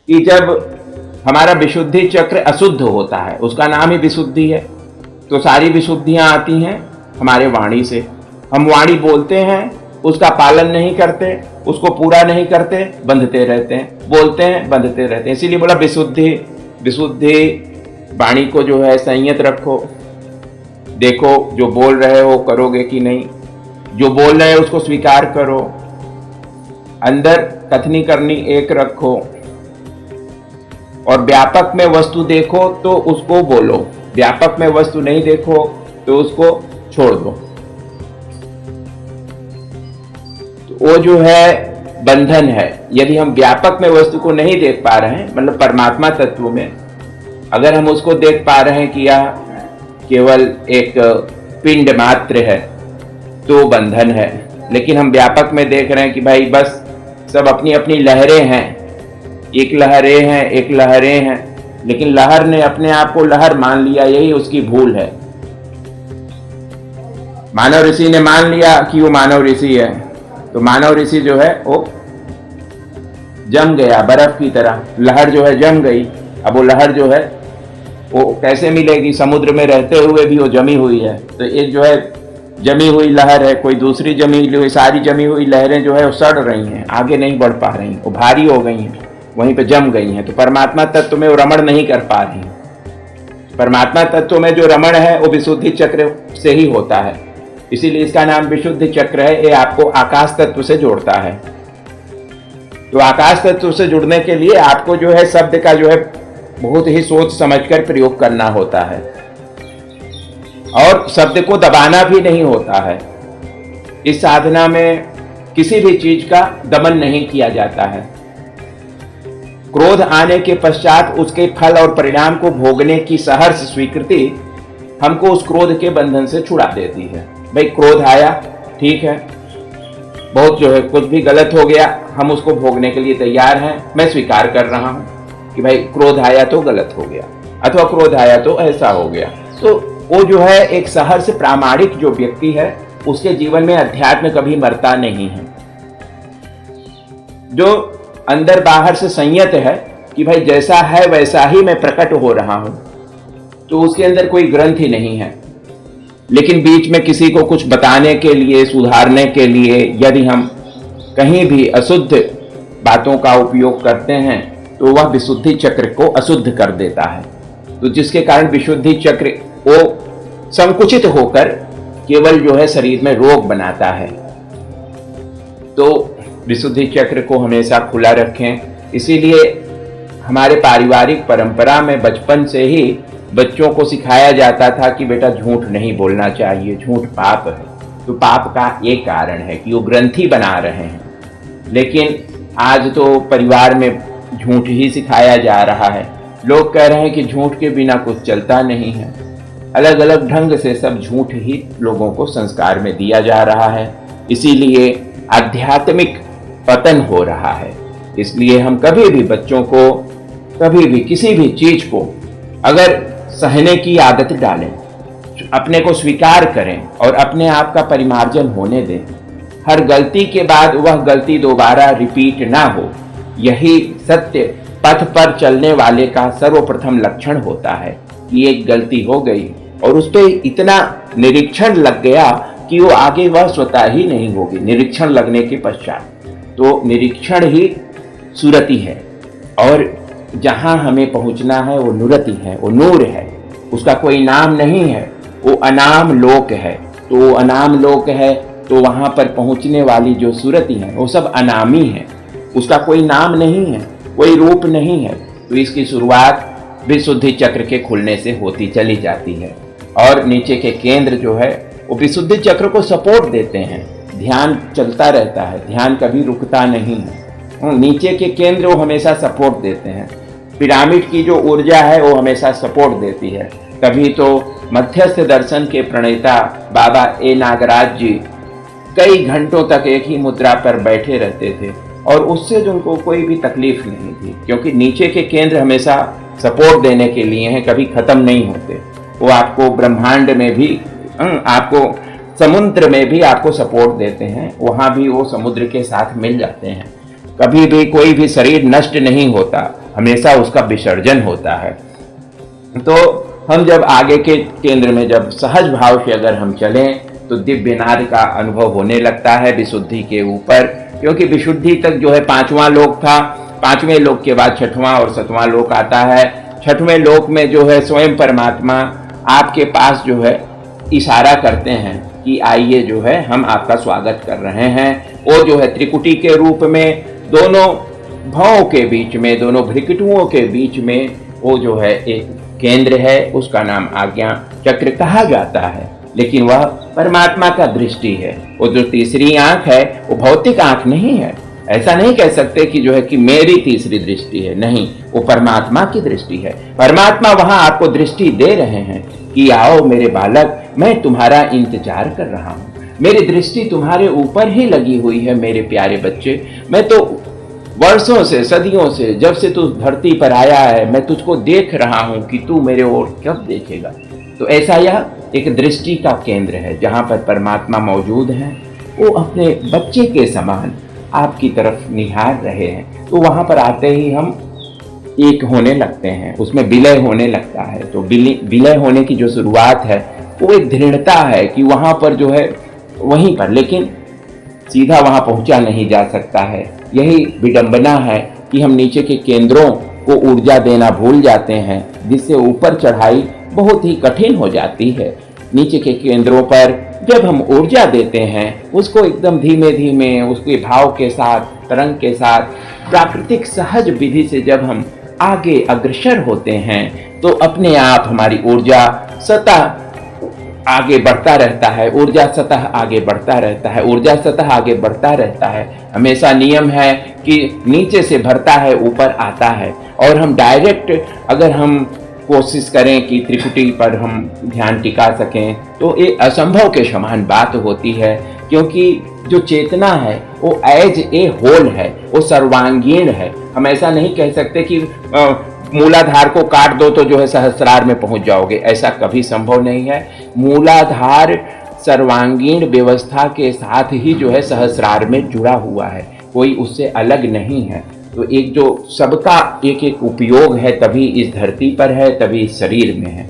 कि जब हमारा विशुद्धि चक्र अशुद्ध होता है, उसका नाम ही विशुद्धि है, तो सारी विशुद्धियां आती हैं हमारे वाणी से। हम वाणी बोलते हैं, उसका पालन नहीं करते, उसको पूरा नहीं करते, बंधते रहते हैं, बोलते हैं बंधते रहते हैं। इसीलिए बोला विशुद्धि। विशुद्धि वाणी को जो है संयत रखो, देखो जो बोल रहे हो करोगे कि नहीं, जो बोल रहे हो उसको स्वीकार करो, अंदर कथनी करनी एक रखो, और व्यापक में वस्तु देखो तो उसको बोलो, व्यापक में वस्तु नहीं देखो तो उसको छोड़ दो। तो वो जो है बंधन है। यदि हम व्यापक में वस्तु को नहीं देख पा रहे हैं, मतलब परमात्मा तत्व में अगर हम उसको देख पा रहे हैं कि यह केवल एक पिंड मात्र है, तो बंधन है। लेकिन हम व्यापक में देख रहे हैं कि भाई बस सब अपनी अपनी लहरें हैं, एक लहरें हैं, एक लहरें हैं, लेकिन लहर ने अपने आप को लहर मान लिया, यही उसकी भूल है। मानव ऋषि ने मान लिया कि वो मानव ऋषि है, तो मानव ऋषि जो है वो जम गया बर्फ की तरह, लहर जो है जम गई। अब वो लहर जो है वो कैसे मिलेगी? समुद्र में रहते हुए भी वो जमी हुई है। तो एक जो है जमी हुई लहर है, कोई दूसरी जमी हुई, सारी जमी हुई लहरें जो है वो सड़ रही हैं, आगे नहीं बढ़ पा रही, वो भारी हो गई हैं, वहीं पे जम गई हैं। तो परमात्मा तत्व में वो रमण नहीं कर पा रही। परमात्मा तत्व में जो रमण है वो विशुद्धि चक्र से ही होता है, इसीलिए इसका नाम विशुद्धि चक्र है। ये आपको आकाश तत्व से जोड़ता है। तो आकाश तत्व से जुड़ने के लिए आपको जो है शब्द का जो है बहुत ही सोच समझकर प्रयोग करना होता है, और शब्द को दबाना भी नहीं होता है। इस साधना में किसी भी चीज का दमन नहीं किया जाता है। क्रोध आने के पश्चात उसके फल और परिणाम को भोगने की सहर्ष स्वीकृति हमको उस क्रोध के बंधन से छुड़ा देती है। भाई क्रोध आया, ठीक है, बहुत जो है कुछ भी गलत हो गया, हम उसको भोगने के लिए तैयार हैं। मैं स्वीकार कर रहा हूं कि भाई क्रोध आया तो गलत हो गया, अथवा क्रोध आया तो ऐसा हो गया। तो वो जो है एक सहर्ष प्रामाणिक जो व्यक्ति है, उसके जीवन में अध्यात्म कभी मरता नहीं है। जो अंदर बाहर से संयत है कि भाई जैसा है वैसा ही मैं प्रकट हो रहा हूं, तो उसके अंदर कोई ग्रंथि नहीं है। लेकिन बीच में किसी को कुछ बताने के लिए, सुधारने के लिए यदि हम कहीं भी अशुद्ध बातों का उपयोग करते हैं, तो वह विशुद्धि चक्र को अशुद्ध कर देता है। तो जिसके कारण विशुद्धि चक्र वो संकुचित होकर केवल जो है शरीर में रोग बनाता है। तो विशुद्धि चक्र को हमेशा खुला रखें। इसीलिए हमारे पारिवारिक परंपरा में बचपन से ही बच्चों को सिखाया जाता था कि बेटा झूठ नहीं बोलना चाहिए, झूठ पाप है। तो पाप का एक कारण है कि वो ग्रंथि बना रहे हैं। लेकिन आज तो परिवार में झूठ ही सिखाया जा रहा है। लोग कह रहे हैं कि झूठ के बिना कुछ चलता नहीं है। अलग अलग ढंग से सब झूठ ही लोगों को संस्कार में दिया जा रहा है। इसीलिए आध्यात्मिक पतन हो रहा है। इसलिए हम कभी भी बच्चों को, कभी भी किसी भी चीज को अगर सहने की आदत डालें, अपने को स्वीकार करें और अपने आप का परिमार्जन होने दें, हर गलती के बाद वह गलती दोबारा रिपीट ना हो, यही सत्य पथ पर चलने वाले का सर्वप्रथम लक्षण होता है कि एक गलती हो गई और उस पर इतना निरीक्षण लग गया कि वो आगे वह स्वतः ही नहीं होगी। निरीक्षण लगने के पश्चात तो निरीक्षण ही सुरति है, और जहां हमें पहुंचना है वो नुरति है, वो नूर है। उसका कोई नाम नहीं है, वो अनाम लोक है। तो वो अनाम लोक है, तो वहां पर पहुंचने वाली जो सुरति है वो सब अनामी है। उसका कोई नाम नहीं है, कोई रूप नहीं है। तो इसकी शुरुआत विशुद्धि चक्र के खुलने से होती चली जाती है। और नीचे के केंद्र जो है वो विशुद्धि चक्र को सपोर्ट देते हैं। ध्यान चलता रहता है, ध्यान कभी रुकता नहीं है। नीचे के केंद्र वो हमेशा सपोर्ट देते हैं। पिरामिड की जो ऊर्जा है वो हमेशा सपोर्ट देती है। तभी तो मध्यस्थ दर्शन के प्रणेता बाबा ए नागराज जी कई घंटों तक एक ही मुद्रा पर बैठे रहते थे, और उससे जो उनको कोई भी तकलीफ नहीं थी, क्योंकि नीचे के केंद्र हमेशा सपोर्ट देने के लिए हैं, कभी खत्म नहीं होते। वो आपको ब्रह्मांड में भी, आपको समुद्र में भी आपको सपोर्ट देते हैं, वहाँ भी वो समुद्र के साथ मिल जाते हैं। कभी भी कोई भी शरीर नष्ट नहीं होता, हमेशा उसका विसर्जन होता है। तो हम जब आगे के केंद्र में जब सहज भाव से अगर हम चलें तो दिव्य नाद का अनुभव होने लगता है विशुद्धि के ऊपर, क्योंकि विशुद्धि तक जो है 5वां लोक था, 5वें लोक के बाद 6वां और 7वां लोक आता है। 6वें लोक में जो है स्वयं परमात्मा आपके पास जो है इशारा करते हैं कि आइए जो है हम आपका स्वागत कर रहे हैं। वो जो है त्रिकुटी के रूप में दोनों भावों के बीच में, दोनों भ्रिकुटुओं के बीच में वो जो है एक केंद्र है, उसका नाम आज्ञा चक्र कहा जाता है। लेकिन वह परमात्मा का दृष्टि है। वो जो तीसरी आंख है वो भौतिक आंख नहीं है। ऐसा नहीं कह सकते कि जो है कि मेरी तीसरी दृष्टि है, नहीं, वो परमात्मा की दृष्टि है। परमात्मा वहां आपको दृष्टि दे रहे हैं कि आओ मेरे बालक, मैं तुम्हारा इंतजार कर रहा हूं, मेरी दृष्टि तुम्हारे ऊपर ही लगी हुई है मेरे प्यारे बच्चे। मैं तो वर्षों से, सदियों से, जब से तू धरती पर आया है, मैं तुझको देख रहा हूं कि तू मेरे ओर कब देखेगा। तो ऐसा यह एक दृष्टि का केंद्र है जहां पर परमात्मा मौजूद है। वो अपने बच्चे के समान आपकी तरफ निहार रहे हैं। तो वहां पर आते ही हम एक होने लगते हैं, उसमें विलय होने लगता है। तो विलय होने की जो शुरुआत है वो एक दृढ़ता है कि वहां पर जो है वहीं पर, लेकिन सीधा वहां पहुंचा नहीं जा सकता है। यही विडंबना है कि हम नीचे के केंद्रों को ऊर्जा देना भूल जाते हैं, जिससे ऊपर चढ़ाई बहुत ही कठिन हो जाती है। नीचे के केंद्रों पर जब हम ऊर्जा देते हैं, उसको एकदम धीमे धीमे उसके भाव के साथ, तरंग के साथ, प्राकृतिक सहज विधि से जब हम आगे अग्रसर होते हैं, तो अपने आप हमारी ऊर्जा सतह आगे बढ़ता रहता है, ऊर्जा सतह आगे बढ़ता रहता है, ऊर्जा सतह आगे बढ़ता रहता है। हमेशा नियम है कि नीचे से भरता है, ऊपर आता है। और हम डायरेक्ट अगर हम कोशिश करें कि त्रिकुटी पर हम ध्यान टिका सकें, तो ये असंभव के समान बात होती है, क्योंकि जो चेतना है वो एज ए होल है, वो सर्वांगीण है। हम ऐसा नहीं कह सकते कि मूलाधार को काट दो तो जो है सहस्रार में पहुंच जाओगे, ऐसा कभी संभव नहीं है। मूलाधार सर्वांगीण व्यवस्था के साथ ही जो है सहस्रार में जुड़ा हुआ है, कोई उससे अलग नहीं है। तो एक जो सबका एक एक उपयोग है, तभी इस धरती पर है, तभी इस शरीर में है।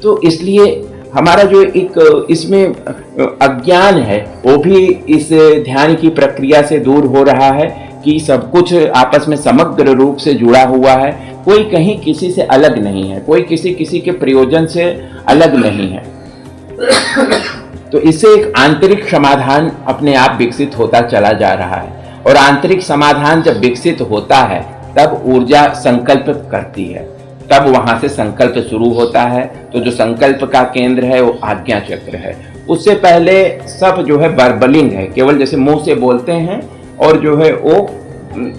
तो इसलिए हमारा जो एक इसमें अज्ञान है वो भी इस ध्यान की प्रक्रिया से दूर हो रहा है कि सब कुछ आपस में समग्र रूप से जुड़ा हुआ है, कोई कहीं किसी से अलग नहीं है, कोई किसी के प्रयोजन से अलग नहीं है। तो इससे एक आंतरिक समाधान अपने आप विकसित होता चला जा रहा है। और आंतरिक समाधान जब विकसित होता है तब ऊर्जा संकल्प करती है, तब वहां से संकल्प शुरू होता है। तो जो संकल्प का केंद्र है वो आज्ञा चक्र है। उससे पहले सब जो है बर्बलिंग है, केवल जैसे मुंह से बोलते हैं और जो है वो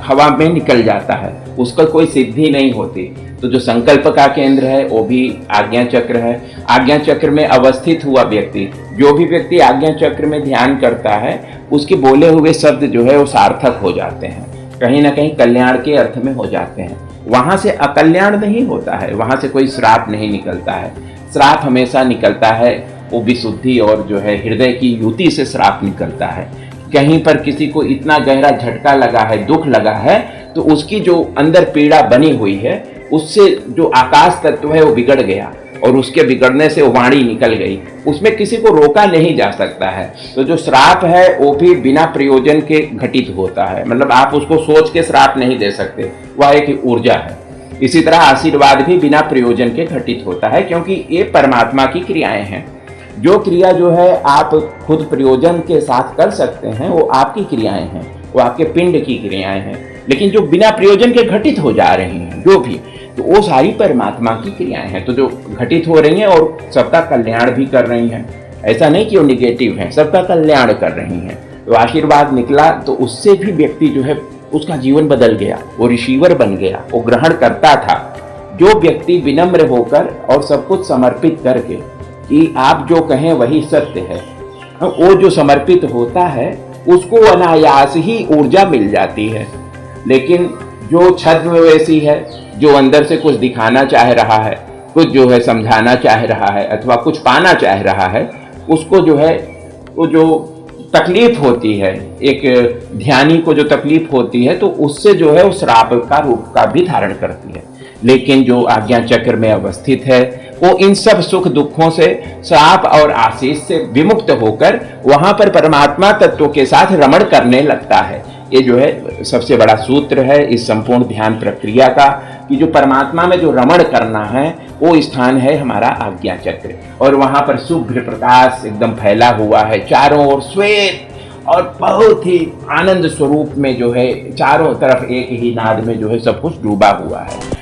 हवा में निकल जाता है, उसका कोई सिद्धि नहीं होती। तो जो संकल्प का केंद्र है वो भी आज्ञा चक्र है। आज्ञा चक्र में अवस्थित हुआ व्यक्ति, जो भी व्यक्ति आज्ञा चक्र में ध्यान करता है, उसके बोले हुए शब्द जो है वो सार्थक हो जाते हैं, कहीं ना कहीं कल्याण के अर्थ में हो जाते हैं। वहां से अकल्याण नहीं होता है, वहां से कोई श्राप नहीं निकलता है। श्राप हमेशा निकलता है वो विशुद्धि और जो है हृदय की युति से श्राप निकलता है। कहीं पर किसी को इतना गहरा झटका लगा है, दुख लगा है, तो उसकी जो अंदर पीड़ा बनी हुई है, उससे जो आकाश तत्व है वो बिगड़ गया, और उसके बिगड़ने से वो वाणी निकल गई, उसमें किसी को रोका नहीं जा सकता है। तो जो श्राप है वो भी बिना प्रयोजन के घटित होता है, मतलब आप उसको सोच के श्राप नहीं दे सकते, वह एक ऊर्जा है। इसी तरह आशीर्वाद भी बिना प्रयोजन के घटित होता है, क्योंकि ये परमात्मा की क्रियाएं हैं। जो क्रिया जो है आप खुद प्रयोजन के साथ कर सकते हैं वो आपकी क्रियाएं हैं, वो आपके पिंड की क्रियाएं हैं। लेकिन जो बिना प्रयोजन के घटित हो जा रही हैं जो भी, तो वो सारी परमात्मा की क्रियाएं हैं। तो जो घटित हो रही हैं और सबका कल्याण भी कर रही हैं, ऐसा नहीं कि वो निगेटिव है, सबका कल्याण कर रही हैं। तो आशीर्वाद निकला तो उससे भी व्यक्ति जो है उसका जीवन बदल गया, वो रिसीवर बन गया, वो ग्रहण करता था। जो व्यक्ति विनम्र होकर और सब कुछ समर्पित करके कि आप जो कहें वही सत्य है, वो जो समर्पित होता है उसको अनायास ही ऊर्जा मिल जाती है। लेकिन जो छद्मवेशी है, जो अंदर से कुछ दिखाना चाह रहा है, कुछ जो है समझाना चाह रहा है, अथवा कुछ पाना चाह रहा है, उसको जो है वो जो तकलीफ होती है, एक ध्यानी को जो तकलीफ होती है, तो उससे जो है उस श्राप का रूप का भी धारण करती है। लेकिन जो आज्ञा चक्र में अवस्थित है वो इन सब सुख दुखों से, श्राप और आशीष से विमुक्त होकर वहां पर परमात्मा तत्व के साथ रमण करने लगता है। ये जो है सबसे बड़ा सूत्र है इस संपूर्ण ध्यान प्रक्रिया का, कि जो परमात्मा में जो रमण करना है वो स्थान है हमारा आज्ञा चक्र, और वहां पर शुभ्र प्रकाश एकदम फैला हुआ है, चारों ओर श्वेत और बहुत ही आनंद स्वरूप में जो है चारों तरफ एक ही नाद में जो है सब कुछ डूबा हुआ है।